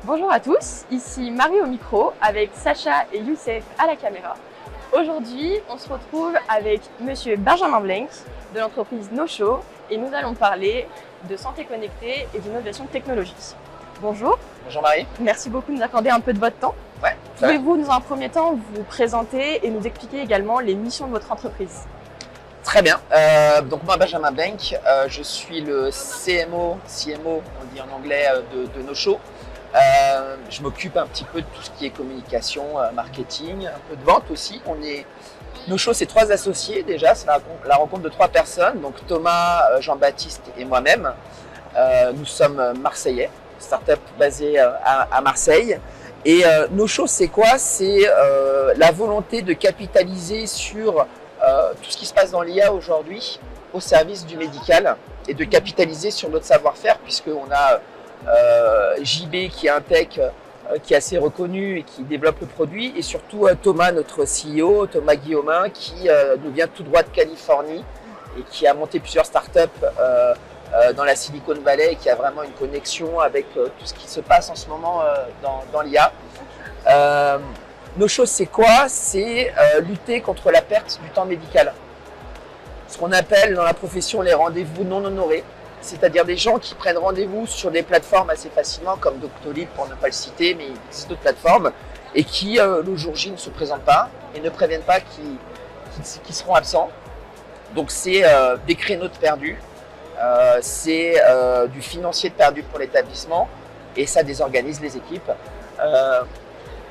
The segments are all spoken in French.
Bonjour à tous, ici Marie au micro avec Sacha et Youssef à la caméra. Aujourd'hui, on se retrouve avec monsieur Benjamin Blenk de l'entreprise NoShow et nous allons parler de santé connectée et d'innovation technologique. Bonjour. Bonjour Marie. Merci beaucoup de nous accorder un peu de votre temps. Ouais. Pouvez-vous, dans un premier temps, vous présenter et nous expliquer également les missions de votre entreprise? Très bien. Donc moi, Benjamin Blenk, je suis le CMO, on dit en anglais, de NoShow. Je m'occupe un petit peu de tout ce qui est communication, marketing, un peu de vente aussi. NoShow, c'est 3 associés déjà, c'est la rencontre de 3 personnes, donc Thomas, Jean-Baptiste et moi-même. Nous sommes marseillais, start-up basée à Marseille. Et NoShow, c'est quoi? C'est la volonté de capitaliser sur tout ce qui se passe dans l'IA aujourd'hui au service du médical et de capitaliser sur notre savoir-faire, puisqu'on a JB qui est un tech qui est assez reconnu et qui développe le produit, et surtout Thomas, notre CEO, Thomas Guillaumin, qui nous vient tout droit de Californie et qui a monté plusieurs startups dans la Silicon Valley et qui a vraiment une connexion avec tout ce qui se passe en ce moment dans l'IA. NoShow, c'est quoi? C'est lutter contre la perte du temps médical. Ce qu'on appelle dans la profession les rendez-vous non honorés, c'est-à-dire des gens qui prennent rendez-vous sur des plateformes assez facilement, comme Doctolib pour ne pas le citer, mais il existe d'autres plateformes, et qui le jour J ne se présentent pas et ne préviennent pas qu'ils seront absents. Donc c'est des créneaux de perdus, c'est du financier de perdu pour l'établissement, et ça désorganise les équipes.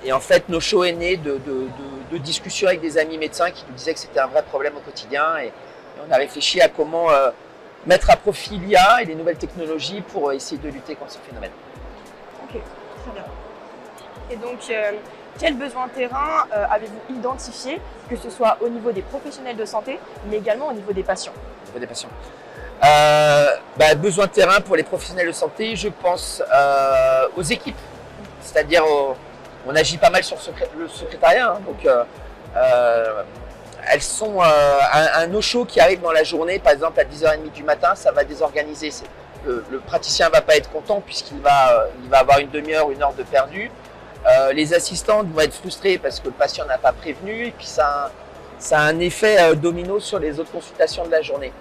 Et en fait, NoShow est né de discussions avec des amis médecins qui nous disaient que c'était un vrai problème au quotidien, et on a réfléchi à comment mettre à profit l'IA et les nouvelles technologies pour essayer de lutter contre ce phénomène. Ok, très bien. Et donc, quels besoins terrain avez-vous identifié, que ce soit au niveau des professionnels de santé, mais également au niveau des patients? Au niveau des patients. Besoin terrain pour les professionnels de santé, je pense aux équipes, c'est-à-dire on agit pas mal sur le secrétariat, hein, donc elles sont un no-show qui arrive dans la journée, par exemple à 10h30 du matin, ça va désorganiser. Le praticien ne va pas être content puisqu'il va avoir une demi-heure, 1 heure de perdu. Les assistantes vont être frustrées parce que le patient n'a pas prévenu, et puis ça a un effet domino sur les autres consultations de la journée.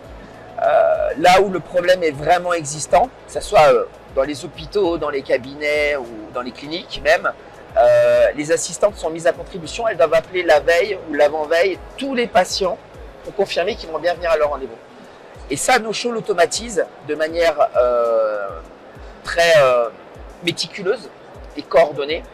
Là où le problème est vraiment existant, que ce soit dans les hôpitaux, dans les cabinets ou dans les cliniques même, les assistantes sont mises à contribution, elles doivent appeler la veille ou l'avant-veille tous les patients pour confirmer qu'ils vont bien venir à leur rendez-vous. Et ça, NoShow l'automatise de manière très méticuleuse et coordonnée.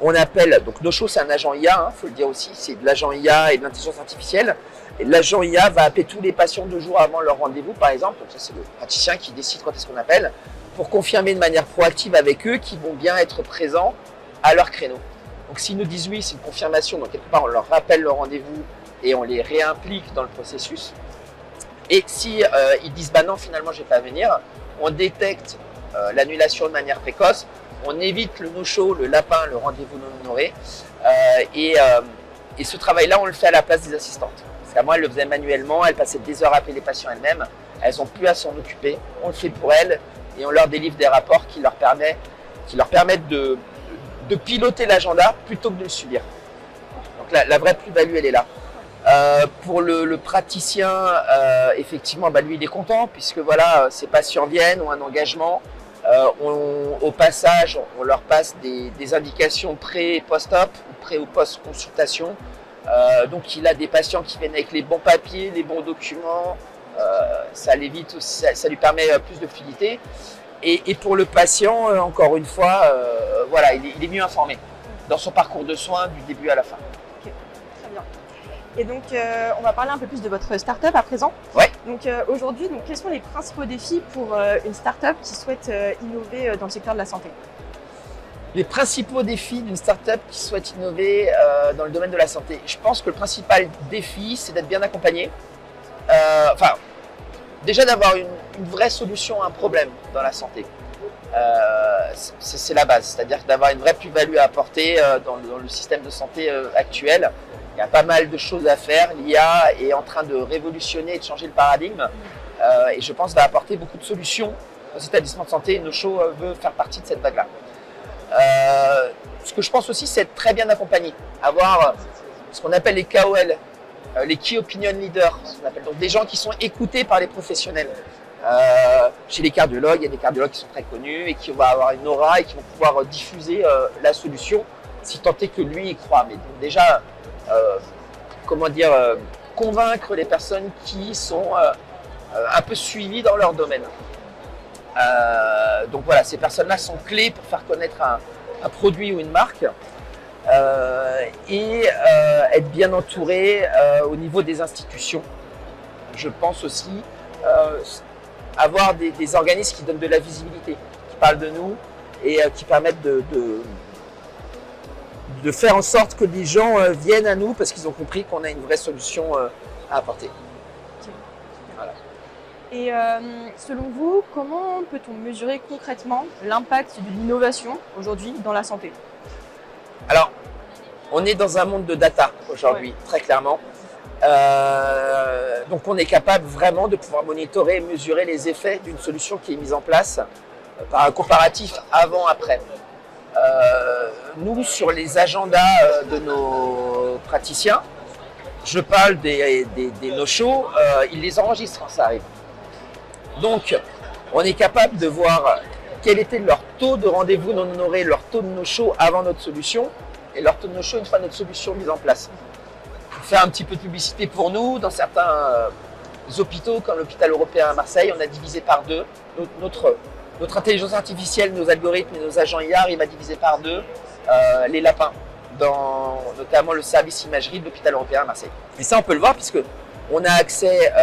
On appelle, donc NoShow c'est un agent IA, faut le dire aussi, c'est de l'agent IA et de l'intelligence artificielle. Et l'agent IA va appeler tous les patients 2 jours avant leur rendez-vous par exemple, donc ça c'est le praticien qui décide quand est-ce qu'on appelle, pour confirmer de manière proactive avec eux qu'ils vont bien être présents à leur créneau. Donc s'ils nous disent oui, c'est une confirmation, donc quelque part on leur rappelle le rendez-vous et on les réimplique dans le processus. Et si ils disent bah non, finalement je ne vais pas venir, on détecte l'annulation de manière précoce, on évite le no-show, le lapin, le rendez-vous non honoré, et ce travail-là on le fait à la place des assistantes. Parce qu'à moi elles le faisaient manuellement, elles passaient des heures à appeler les patients elles-mêmes, elles n'ont plus à s'en occuper, on le fait pour elles et on leur délivre des rapports qui leur permettent de piloter l'agenda plutôt que de le subir. Donc la vraie plus-value, elle est là. Pour le praticien, effectivement, lui, il est content puisque voilà, ses patients viennent, ont un engagement. Au passage, on leur passe des indications pré- et post-op, ou pré- ou post-consultation. Donc il a des patients qui viennent avec les bons papiers, les bons documents. Ça l'évite aussi, ça lui permet plus de fluidité. Et pour le patient, encore une fois, voilà, il est mieux informé dans son parcours de soins du début à la fin. Ok, très bien. Et donc, on va parler un peu plus de votre start-up à présent. Ouais. Donc aujourd'hui, quels sont les principaux défis pour une start-up qui souhaite innover dans le secteur de la santé? Les principaux défis d'une start-up qui souhaite innover dans le domaine de la santé. Je pense que le principal défi, c'est d'être bien accompagné. Déjà d'avoir une vraie solution à un problème dans la santé. C'est la base, c'est-à-dire d'avoir une vraie plus-value à apporter dans le système de santé actuel. Il y a pas mal de choses à faire. L'IA est en train de révolutionner et de changer le paradigme. Et je pense va apporter beaucoup de solutions aux établissements de santé. NoShow veut faire partie de cette vague-là. Ce que je pense aussi, c'est être très bien accompagné, avoir ce qu'on appelle les KOL, les Key Opinion Leaders, ce qu'on appelle. Donc des gens qui sont écoutés par les professionnels. Chez les cardiologues, il y a des cardiologues qui sont très connus et qui vont avoir une aura et qui vont pouvoir diffuser la solution, si tant est que lui y croit. Mais donc déjà, convaincre les personnes qui sont un peu suivies dans leur domaine. Donc voilà, ces personnes-là sont clés pour faire connaître un produit ou une marque et être bien entouré au niveau des institutions. Je pense aussi avoir des organismes qui donnent de la visibilité, qui parlent de nous et qui permettent de faire en sorte que les gens viennent à nous parce qu'ils ont compris qu'on a une vraie solution à apporter. Voilà. Et selon vous, comment peut-on mesurer concrètement l'impact de l'innovation aujourd'hui dans la santé? Alors, on est dans un monde de data aujourd'hui, très clairement. Donc on est capable vraiment de pouvoir monitorer et mesurer les effets d'une solution qui est mise en place par un comparatif avant-après. Nous, sur les agendas de nos praticiens, je parle des no-shows, ils les enregistrent quand ça arrive. Donc, on est capable de voir quel était leur taux de rendez-vous non honoré, leur taux de no-show avant notre solution et leur taux de no-show une fois notre solution mise en place. Pour faire un petit peu de publicité pour nous, dans certains hôpitaux, comme l'hôpital européen à Marseille, on a divisé par 2 notre intelligence artificielle, nos algorithmes et nos agents IA arrivent à diviser par 2 les lapins, dans notamment le service imagerie de l'hôpital européen à Marseille. Et ça, on peut le voir puisque on a accès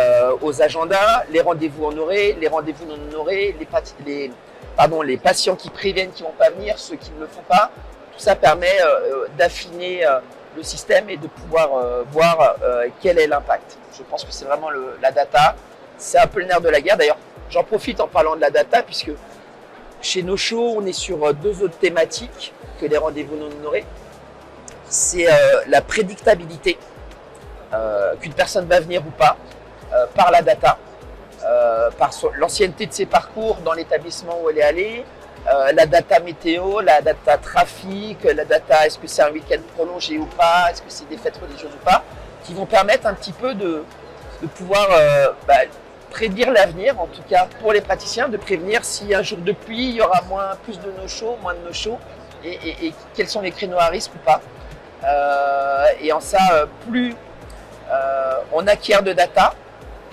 aux agendas, les rendez-vous honorés, les rendez-vous non honorés, les patients qui préviennent qui ne vont pas venir, ceux qui ne le font pas. Tout ça permet d'affiner le système et de pouvoir voir quel est l'impact. Je pense que c'est vraiment la data. C'est un peu le nerf de la guerre. D'ailleurs, j'en profite en parlant de la data puisque chez No-Show, on est sur 2 autres thématiques que les rendez-vous non honorés. C'est la prédictabilité qu'une personne va venir ou pas par la data, par l'ancienneté de ses parcours dans l'établissement où elle est allée, la data météo, la data trafic, la data est-ce que c'est un week-end prolongé ou pas, est-ce que c'est des fêtes religieuses ou pas, qui vont permettre un petit peu de pouvoir prédire l'avenir, en tout cas pour les praticiens, de prévenir si un jour de pluie, il y aura plus de no-show, moins de no-show, et quels sont les créneaux à risque ou pas. Et en ça, plus on acquiert de data,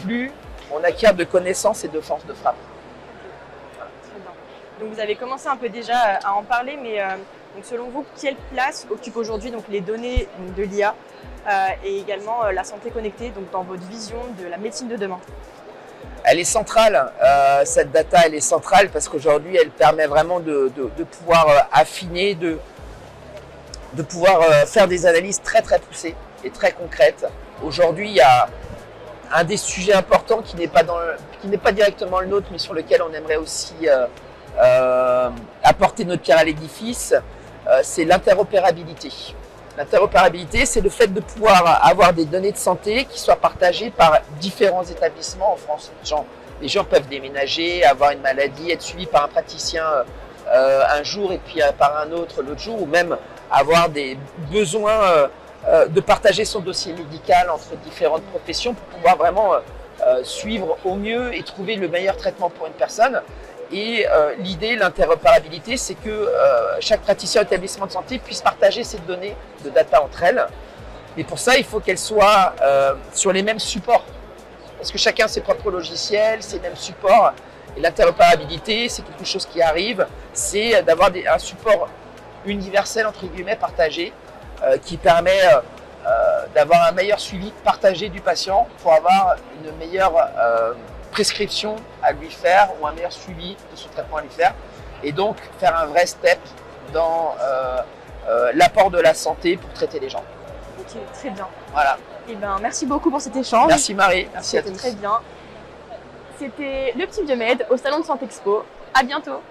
plus on acquiert de connaissances et de force de frappe. Voilà. Très bien. Donc vous avez commencé un peu déjà à en parler, mais donc selon vous, quelle place occupent aujourd'hui donc les données de l'IA et également la santé connectée donc dans votre vision de la médecine de demain? Elle est centrale, cette data, elle est centrale parce qu'aujourd'hui, elle permet vraiment de pouvoir affiner, de pouvoir faire des analyses très très poussées et très concrètes. Aujourd'hui, il y a un des sujets importants qui n'est pas directement le nôtre, mais sur lequel on aimerait aussi apporter notre pierre à l'édifice, c'est l'interopérabilité. L'interopérabilité, c'est le fait de pouvoir avoir des données de santé qui soient partagées par différents établissements en France. Les gens peuvent déménager, avoir une maladie, être suivis par un praticien un jour et puis par un autre l'autre jour, ou même avoir des besoins de partager son dossier médical entre différentes professions pour pouvoir vraiment suivre au mieux et trouver le meilleur traitement pour une personne. Et l'idée, l'interopérabilité, c'est que chaque praticien ou établissement de santé puisse partager ces données de data entre elles. Mais pour ça, il faut qu'elles soient sur les mêmes supports. Parce que chacun a ses propres logiciels, ses mêmes supports. Et l'interopérabilité, c'est quelque chose qui arrive, c'est d'avoir un support universel, entre guillemets, partagé, qui permet d'avoir un meilleur suivi partagé du patient pour avoir une meilleure prescription à lui faire ou un meilleur suivi de son traitement à lui faire. Et donc, faire un vrai step dans l'apport de la santé pour traiter les gens. Ok, très bien. Voilà. Eh ben, merci beaucoup pour cet échange. Merci Marie. Merci à tous. C'était très bien. C'était le petit Biomed au Salon de Santé Expo. À bientôt.